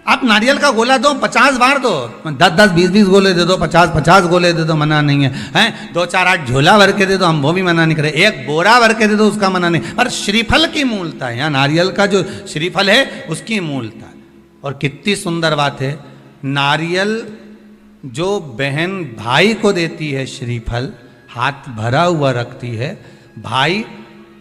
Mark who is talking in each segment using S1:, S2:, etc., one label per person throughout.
S1: आप नारियल का गोला दो 50 बार दो, 10-10, 20-20 गोले दे दो, 50-50 गोले दे दो, मना नहीं है, हैं 2-4-8 झोला भर के दे दो, हम वो भी मना नहीं करे, एक बोरा भर के दे दो, उसका मना नहीं। पर श्रीफल की मूलता है, यहाँ नारियल का जो श्रीफल है उसकी मूलता है। और कितनी सुंदर बात है, नारियल जो बहन भाई को देती है श्रीफल, हाथ भरा हुआ रखती है, भाई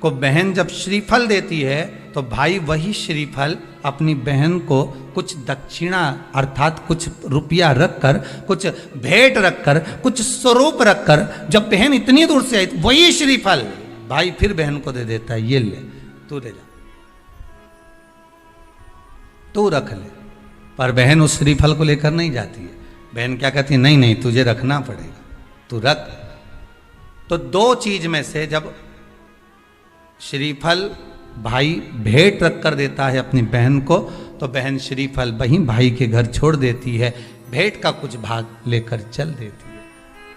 S1: को बहन जब श्रीफल देती है तो भाई वही श्रीफल अपनी बहन को कुछ दक्षिणा अर्थात कुछ रुपया रखकर, कुछ भेंट रखकर, कुछ स्वरूप रखकर, जब बहन इतनी दूर से आई वही श्रीफल भाई फिर बहन को दे देता है, ये ले तू ले जा, तू रख ले। पर बहन उस श्रीफल को लेकर नहीं जाती है, बहन क्या कहती है, नहीं नहीं तुझे रखना पड़ेगा, तू रख। तो दो चीज में से जब श्रीफल भाई भेंट रख कर देता है अपनी बहन को, तो बहन श्रीफल वहीं भाई के घर छोड़ देती है, भेंट का कुछ भाग लेकर चल देती है।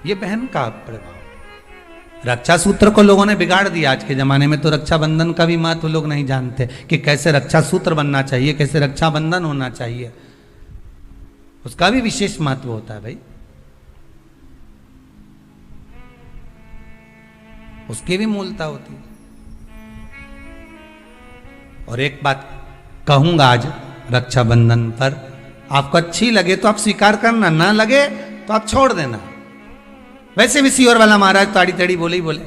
S1: ये बहन का प्रभाव। रक्षा सूत्र को लोगों ने बिगाड़ दिया आज के जमाने में, तो रक्षाबंधन का भी महत्व लोग नहीं जानते कि कैसे रक्षा सूत्र बनना चाहिए, कैसे रक्षाबंधन होना चाहिए, उसका भी विशेष महत्व होता है भाई, उसकी भी मूलता होती है। और एक बात कहूंगा आज रक्षाबंधन पर, आपको अच्छी लगे तो आप स्वीकार करना, ना लगे तो आप छोड़ देना। वैसे भी सीओर वाला महाराज ताड़ी ताड़ी बोले ही बोले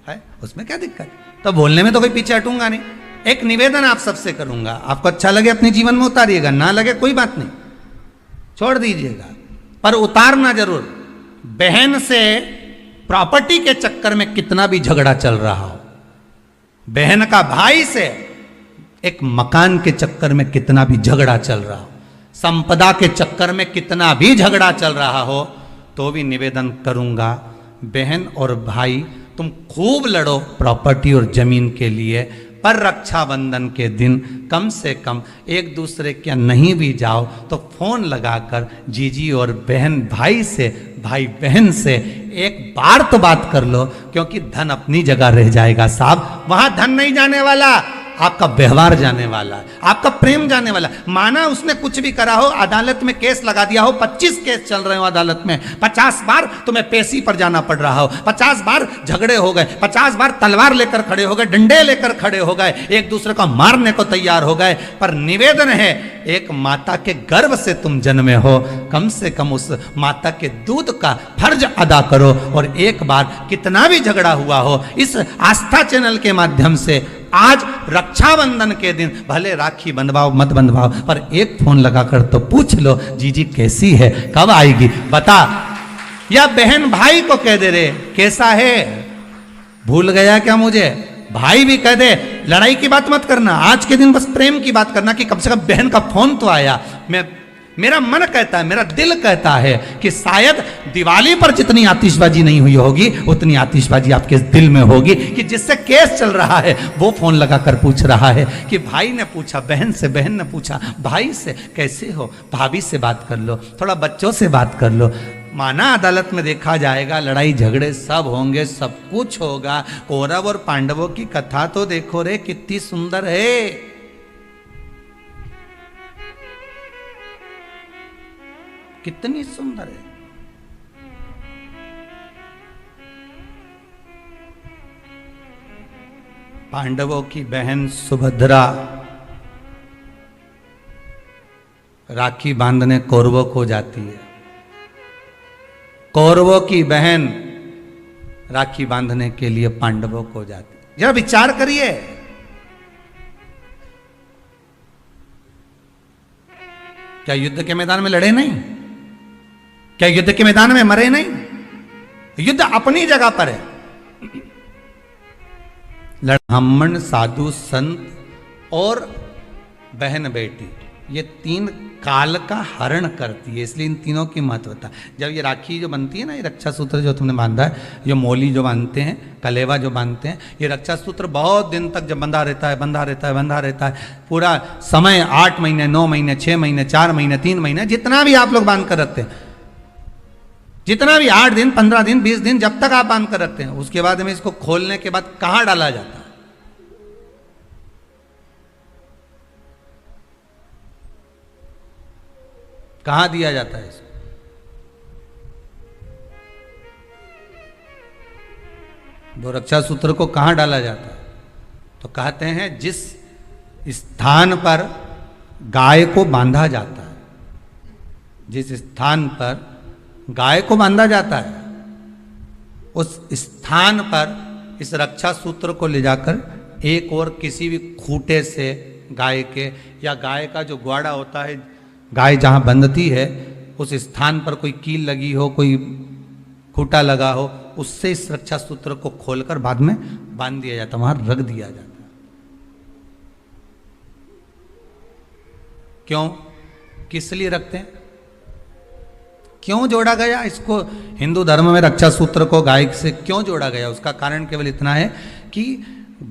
S1: है, उसमें क्या दिक्कत, तो बोलने में तो कोई पीछे हटूंगा नहीं। एक निवेदन आप सबसे करूंगा, आपको अच्छा लगे अपने जीवन में उतारिएगा, ना लगे कोई बात नहीं, छोड़ दीजिएगा, पर उतारना जरूर। बहन से प्रॉपर्टी के चक्कर में कितना भी झगड़ा चल रहा हो, बहन का भाई से एक मकान के चक्कर में कितना भी झगड़ा चल रहा हो, संपदा के चक्कर में कितना भी झगड़ा चल रहा हो, तो भी निवेदन करूंगा, बहन और भाई तुम खूब लड़ो प्रॉपर्टी और जमीन के लिए, पर रक्षाबंधन के दिन कम से कम एक दूसरे के नहीं भी जाओ तो फोन लगाकर जीजी और बहन भाई से, भाई बहन से एक बार तो बात कर लो, क्योंकि धन अपनी जगह रह जाएगा साहब, वहां धन नहीं जाने वाला, आपका व्यवहार जाने वाला है, आपका प्रेम जाने वाला। माना उसने कुछ भी करा हो, अदालत में केस लगा दिया हो, 25 केस चल रहे हो अदालत में, 50 बार तुम्हें पेशी पर जाना पड़ रहा हो, 50 बार झगड़े हो गए, 50 बार तलवार लेकर खड़े हो गए, डंडे लेकर खड़े हो गए, एक दूसरे को मारने को तैयार हो गए, पर निवेदन है एक माता के गर्भ से तुम जन्मे हो, कम से कम उस माता के दूध का फर्ज अदा करो। और एक बार कितना भी झगड़ा हुआ हो, इस आस्था चैनल के माध्यम से आज रक्षाबंधन के दिन भले राखी बंधवाओ मत बंधवाओ, पर एक फोन लगाकर तो पूछ लो जीजी कैसी है, कब आएगी बता, या बहन भाई को कह दे रे कैसा है, भूल गया क्या मुझे, भाई भी कह दे, लड़ाई की बात मत करना, आज के दिन बस प्रेम की बात करना कि कम से कम बहन का फोन तो आया। मेरा मन कहता है, मेरा दिल कहता है कि शायद दिवाली पर जितनी आतिशबाजी नहीं हुई होगी उतनी आतिशबाजी आपके दिल में होगी, कि जिससे केस चल रहा है वो फोन लगाकर पूछ रहा है कि भाई ने पूछा बहन से, बहन ने पूछा भाई से कैसे हो, भाभी से बात कर लो, थोड़ा बच्चों से बात कर लो। माना अदालत में देखा जाएगा, लड़ाई झगड़े सब होंगे, सब कुछ होगा, कौरव और पांडवों की कथा तो देखो रे कितनी सुंदर है, कितनी सुंदर है। पांडवों की बहन सुभद्रा राखी बांधने कौरवों को जाती है, कौरवों की बहन राखी बांधने के लिए पांडवों को जाती है। जरा विचार करिए, क्या युद्ध के मैदान में लड़े नहीं, क्या युद्ध के मैदान में मरे नहीं, युद्ध अपनी जगह पर है। ब्राह्मण साधु संत और बहन बेटी, ये तीन काल का हरण करती है, इसलिए इन तीनों की महत्वता। जब ये राखी जो बनती है ना, ये रक्षा सूत्र जो तुमने बांधा है, ये मोली जो बांधते हैं, कलेवा जो बांधते हैं, ये रक्षा सूत्र बहुत दिन तक जब बंधा रहता है, बंधा रहता है, बंधा रहता है, पूरा समय 8 महीने 9 महीने 6 महीने 4 महीने 3 महीने, जितना भी आप लोग बांध कर रखते हैं, जितना भी 8 दिन 15 दिन 20 दिन जब तक आप बांध कर रखते हैं, उसके बाद में इसको खोलने के बाद कहाँ डाला जाता है? कहां दिया जाता है इसको? वो रक्षा सूत्र को कहां डाला जाता है? तो कहते हैं जिस स्थान पर गाय को बांधा जाता है, जिस स्थान पर गाय को बांधा जाता है, उस स्थान पर इस रक्षा सूत्र को ले जाकर एक और किसी भी खूंटे से गाय के, या गाय का जो ग्वाड़ा होता है, गाय जहां बंधती है उस स्थान पर कोई कील लगी हो, कोई खूंटा लगा हो, उससे इस रक्षा सूत्र को खोलकर बाद में बांध दिया जाता, वहां रख दिया जाता। क्यों, किस लिए रखते हैं, क्यों जोड़ा गया इसको? हिंदू धर्म में रक्षा सूत्र को गाय से क्यों जोड़ा गया? उसका कारण केवल इतना है कि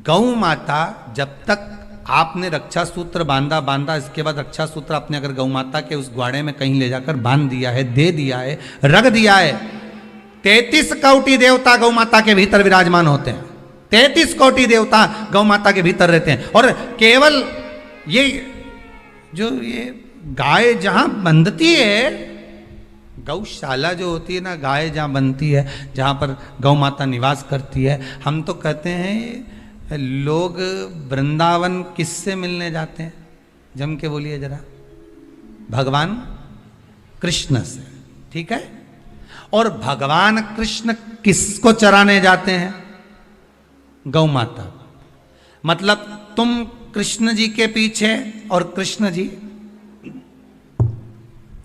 S1: गौ माता, जब तक आपने रक्षा सूत्र बांधा, इसके बाद रक्षा सूत्र आपने अगर गौ माता के उस ग्वाड़े में कहीं ले जाकर बांध दिया है, दे दिया है, रख दिया है, 33 कोटि देवता गौ माता के भीतर विराजमान होते हैं। 33 कोटि देवता गौ माता के भीतर रहते हैं। और केवल ये जो ये गाय जहां बंधती है, गौशाला जो होती है ना, गाय जहां बनती है, जहां पर गौ माता निवास करती है, हम तो कहते हैं लोग वृंदावन किससे मिलने जाते हैं? जम के बोलिए जरा, भगवान कृष्ण से, ठीक है? और भगवान कृष्ण किसको चराने जाते हैं? गौ माता। मतलब तुम कृष्ण जी के पीछे और कृष्ण जी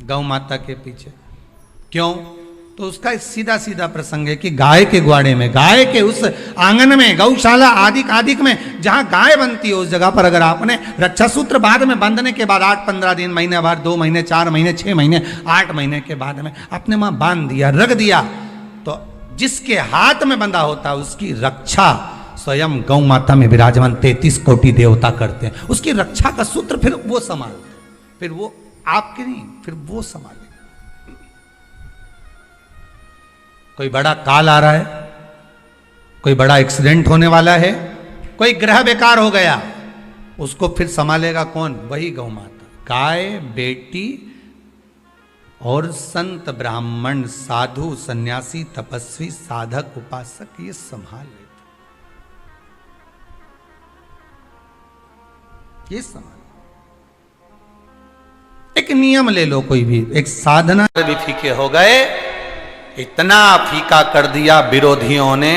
S1: गौ माता के पीछे। क्यों? तो उसका सीधा सीधा प्रसंग है कि गाय के ग्वाड़े में, गाय के उस आंगन में, गौशाला आदि में जहां गाय बनती है, उस जगह पर अगर आपने रक्षा सूत्र बाद में बंधने के बाद 8-15 दिन, महीने भर, 2 महीने, 4 महीने, 6 महीने, 8 महीने के बाद में आपने वहां बांध दिया, रख दिया, तो जिसके हाथ में बंधा होता है उसकी रक्षा स्वयं गौ माता में विराजमान 33 कोटि देवता करते हैं। उसकी रक्षा का सूत्र फिर वो संभालते, फिर वो आपके नहीं, फिर वो संभाले। कोई बड़ा काल आ रहा है, कोई बड़ा एक्सीडेंट होने वाला है, कोई ग्रह बेकार हो गया, उसको फिर संभालेगा कौन? वही गौ माता। गाय, बेटी और संत, ब्राह्मण, साधु, सन्यासी, तपस्वी, साधक, उपासक ये संभाल लेते, ये संभाल। एक नियम ले लो कोई भी, एक साधना भी फीके हो गए, इतना फीका कर दिया विरोधियों ने,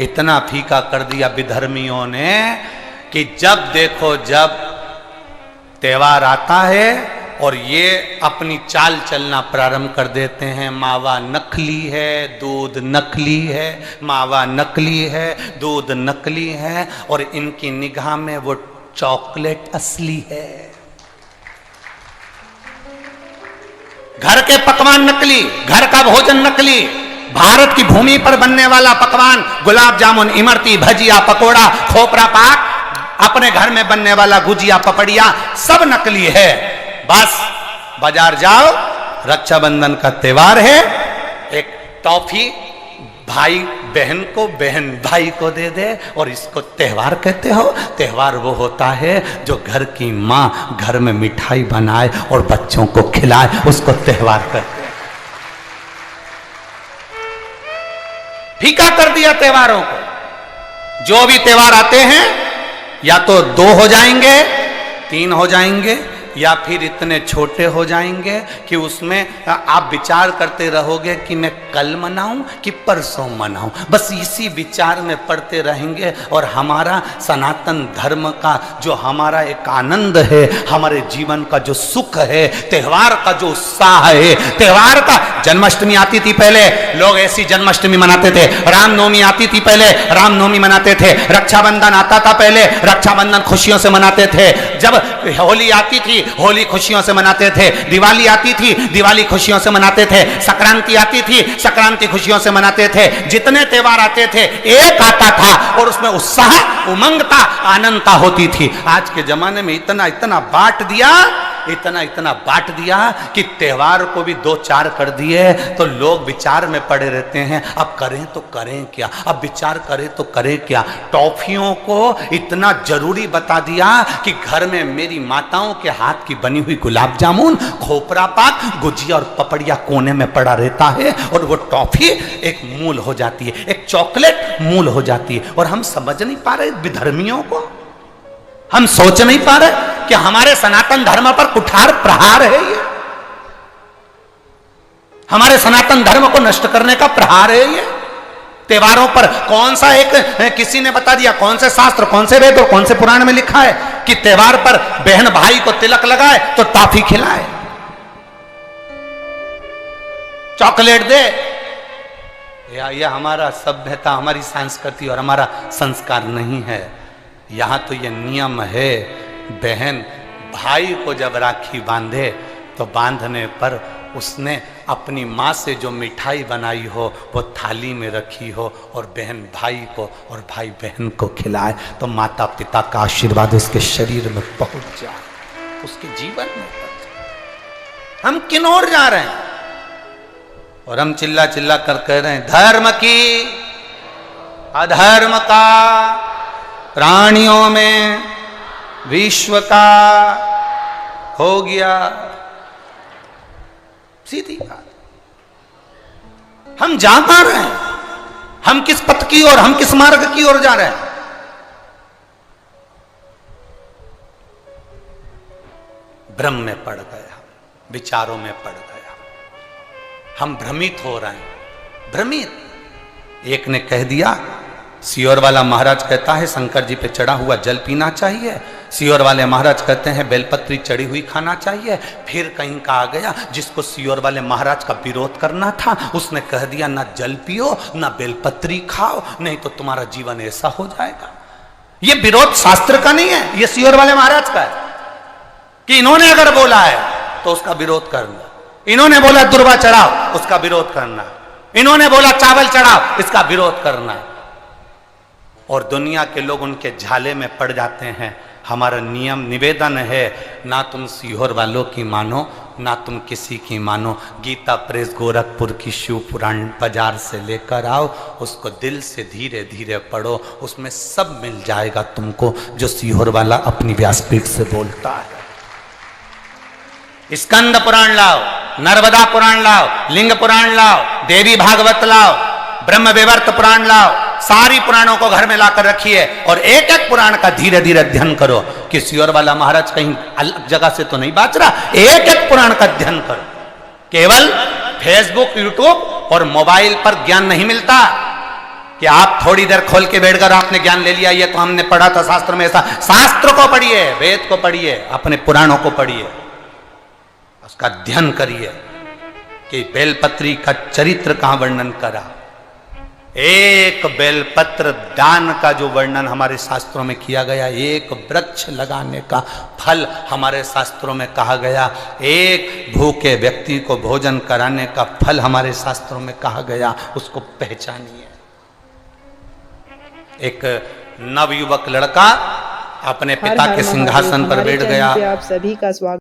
S1: इतना फीका कर दिया विधर्मियों ने कि जब देखो जब त्योहार आता है और ये अपनी चाल चलना प्रारंभ कर देते हैं। मावा नकली है, दूध नकली है, मावा नकली है, दूध नकली है, और इनकी निगाह में वो चॉकलेट असली है। घर के पकवान नकली, घर का भोजन नकली, भारत की भूमि पर बनने वाला पकवान, गुलाब जामुन, इमरती, भजिया, पकोड़ा, खोपरा पाक, अपने घर में बनने वाला गुजिया, पपड़िया, सब नकली है। बस बाजार जाओ, रक्षाबंधन का त्योहार है, एक टॉफी भाई बहन को, बहन भाई को दे दे, और इसको त्योहार कहते हो? त्योहार वो होता है जो घर की माँ घर में मिठाई बनाए और बच्चों को खिलाए, उसको त्योहार कहते हैं। फीका कर दिया त्योहारों को। जो भी त्योहार आते हैं या तो 2 हो जाएंगे, 3 हो जाएंगे, या फिर इतने छोटे हो जाएंगे कि उसमें आप विचार करते रहोगे कि मैं कल मनाऊं कि परसों मनाऊं। बस इसी विचार में पड़ते रहेंगे, और हमारा सनातन धर्म का जो हमारा एक आनंद है, हमारे जीवन का जो सुख है, त्योहार का जो उत्साह है, त्योहार का, जन्माष्टमी आती थी पहले, लोग ऐसी जन्माष्टमी मनाते थे। रामनवमी आती थी पहले, रामनवमी मनाते थे। रक्षाबंधन आता था पहले, रक्षाबंधन खुशियों से मनाते थे। जब होली आती थी, होली खुशियों से मनाते थे। दिवाली आती थी, दिवाली खुशियों से मनाते थे। संक्रांति आती थी, संक्रांति खुशियों से मनाते थे। जितने त्योहार आते थे, एक आता था और उसमें उत्साह, उमंगता, आनंदता होती थी। आज के जमाने में इतना इतना बांट दिया, इतना इतना बांट दिया कि त्योहार को भी 2-4 कर दिए, तो लोग विचार में पड़े रहते हैं, अब करें तो करें क्या, अब विचार करें तो करें क्या। टॉफियों को इतना जरूरी बता दिया कि घर में मेरी माताओं के हाथ की बनी हुई गुलाब जामुन, खोपरा पाक, गुजिया और पपड़िया कोने में पड़ा रहता है, और वो टॉफी एक मूल हो जाती है, एक चॉकलेट मूल हो जाती है। और हम समझ नहीं पा रहे विधर्मियों को, हम सोच नहीं पा रहे कि हमारे सनातन धर्म पर कुठार प्रहार है ये, हमारे सनातन धर्म को नष्ट करने का प्रहार है ये। त्योहारों पर कौन सा एक किसी ने बता दिया, कौन से शास्त्र, कौन से वेद और कौन से पुराण में लिखा है कि त्योहार पर बहन भाई को तिलक लगाए तो टॉफी खिलाए, चॉकलेट दे। यह हमारा सभ्यता, हमारी संस्कृति और हमारा संस्कार नहीं है। यहां तो यह नियम है, बहन भाई को जब राखी बांधे तो बांधने पर उसने अपनी माँ से जो मिठाई बनाई हो वो थाली में रखी हो, और बहन भाई को और भाई बहन को खिलाए, तो माता पिता का आशीर्वाद उसके शरीर में पहुंच जाए, उसके जीवन में पहुंच जाए। हम किन ओर जा रहे हैं? और हम चिल्ला चिल्ला कर कह रहे हैं धर्म की अधर्म का, प्राणियों में विश्व का हो गया। सीधी बात। हम जा पा रहे हैं, हम किस पथ की ओर, हम किस मार्ग की ओर जा रहे हैं? भ्रम में पड़ गए, हम विचारों में पड़ गए, हम भ्रमित हो रहे हैं, भ्रमित। एक ने कह दिया, सियोर वाला महाराज कहता है शंकर जी पे चढ़ा हुआ जल पीना चाहिए, सियोर वाले महाराज कहते हैं बेलपत्री चढ़ी हुई खाना चाहिए। फिर कहीं का आ गया जिसको सियोर वाले महाराज का विरोध करना था, उसने कह दिया ना जल पियो ना बेलपत्री खाओ, नहीं तो तुम्हारा जीवन ऐसा हो जाएगा। ये विरोध शास्त्र का नहीं है, ये सियोर वाले महाराज का है कि इन्होंने अगर बोला है तो उसका विरोध करना, इन्होंने बोला दुर्वा चढ़ाओ उसका विरोध करना, इन्होंने बोला चावल चढ़ाओ इसका विरोध करना। और दुनिया के लोग उनके झाले में पड़ जाते हैं। हमारा नियम निवेदन है, ना तुम सीहोर वालों की मानो ना तुम किसी की मानो। गीता प्रेस गोरखपुर की शिव पुराण बाजार से लेकर आओ, उसको दिल से धीरे धीरे पढ़ो, उसमें सब मिल जाएगा तुमको जो सीहोर वाला अपनी व्यासपीठ से बोलता है। स्कंद पुराण लाओ, नर्मदा पुराण लाओ, लिंग पुराण लाओ, देवी भागवत लाओ, ब्रह्म विवर्त पुराण लाओ, सारी पुराणों को घर में लाकर रखिए और एक एक पुराण का धीरे धीरे अध्ययन करो कि सियोर वाला महाराज कहीं अलग जगह से तो नहीं बात रहा। एक एक पुराण का अध्ययन करो। केवल फेसबुक, यूट्यूब और मोबाइल पर ज्ञान नहीं मिलता कि आप थोड़ी देर खोल के बैठकर आपने ज्ञान ले लिया, ये तो हमने पढ़ा था शास्त्र में ऐसा। शास्त्र को पढ़िए, वेद को पढ़िए, अपने पुराणों को पढ़िए, उसका अध्ययन करिए कि बेलपत्री का चरित्र कहां वर्णन करा। एक बेलपत्र दान का जो वर्णन हमारे शास्त्रों में किया गया, एक वृक्ष लगाने का फल हमारे शास्त्रों में कहा गया, एक भूखे व्यक्ति को भोजन कराने का फल हमारे शास्त्रों में कहा गया, उसको पहचानिए। एक नवयुवक लड़का अपने पिता के सिंहासन पर बैठ गया।
S2: आप सभी का स्वागत।